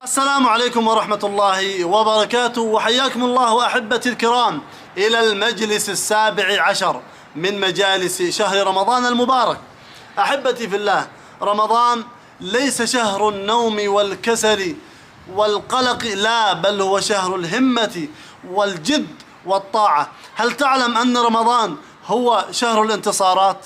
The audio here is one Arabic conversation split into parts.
السلام عليكم ورحمة الله وبركاته، وحياكم الله أحبتي الكرام إلى المجلس 17 من مجالس شهر رمضان المبارك. أحبتي في الله، رمضان ليس شهر النوم والكسل والقلق، لا، بل هو شهر الهمة والجد والطاعة. هل تعلم أن رمضان هو شهر الانتصارات؟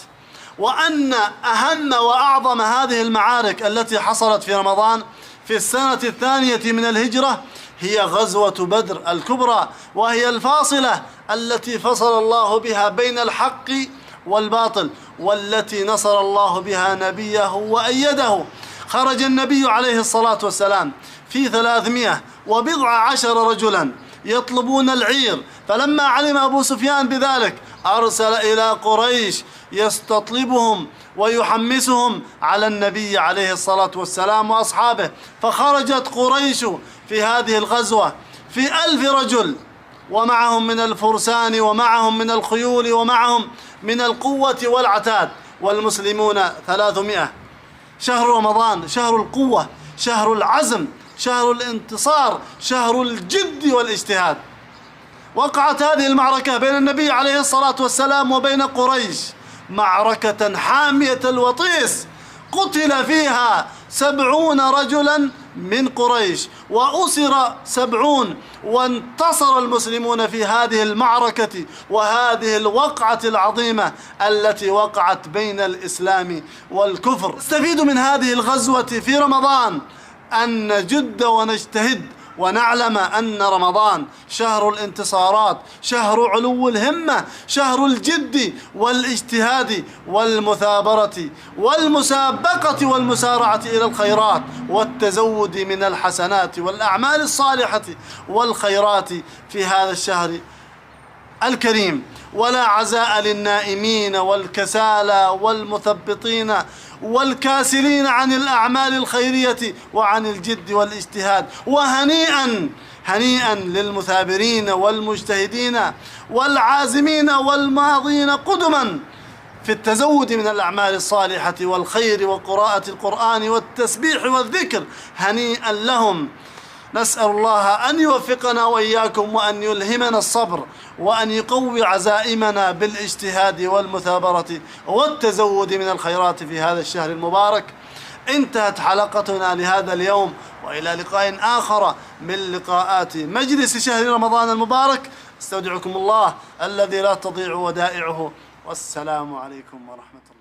وأن أهم وأعظم هذه المعارك التي حصلت في رمضان في السنة 2 من الهجرة هي غزوة بدر الكبرى، وهي الفاصلة التي فصل الله بها بين الحق والباطل، والتي نصر الله بها نبيه وأيده. خرج النبي عليه الصلاة والسلام في 310 رجلا يطلبون العير، فلما علم أبو سفيان بذلك أرسل إلى قريش يستطلبهم ويحمسهم على النبي عليه الصلاة والسلام وأصحابه. فخرجت قريش في هذه الغزوة في 1000 رجل، ومعهم من الفرسان ومعهم من الخيول ومعهم من القوة والعتاد، والمسلمون 300. شهر رمضان شهر القوة، شهر العزم، شهر الانتصار، شهر الجد والاجتهاد. وقعت هذه المعركة بين النبي عليه الصلاة والسلام وبين قريش معركة حامية الوطيس، قتل فيها 70 رجلا من قريش وأسر 70، وانتصر المسلمون في هذه المعركة وهذه الوقعة العظيمة التي وقعت بين الإسلام والكفر. نستفيد من هذه الغزوة في رمضان أن نجد ونجتهد، ونعلم أن رمضان شهر الانتصارات، شهر علو الهمة، شهر الجد والاجتهاد والمثابرة والمسابقة والمسارعة إلى الخيرات والتزود من الحسنات والأعمال الصالحة والخيرات في هذا الشهر الكريم. ولا عزاء للنائمين والكسالى والمثبطين والكاسلين عن الأعمال الخيرية وعن الجد والاجتهاد. هنيئا للمثابرين والمجتهدين والعازمين والماضين قدما في التزود من الأعمال الصالحة والخير وقراءة القرآن والتسبيح والذكر، هنيئا لهم. نسأل الله أن يوفقنا وإياكم، وأن يلهمنا الصبر، وأن يقوي عزائمنا بالاجتهاد والمثابرة والتزود من الخيرات في هذا الشهر المبارك. انتهت حلقتنا لهذا اليوم، وإلى لقاء آخر من لقاءات مجلس شهر رمضان المبارك. استودعكم الله الذي لا تضيع ودائعه، والسلام عليكم ورحمة الله.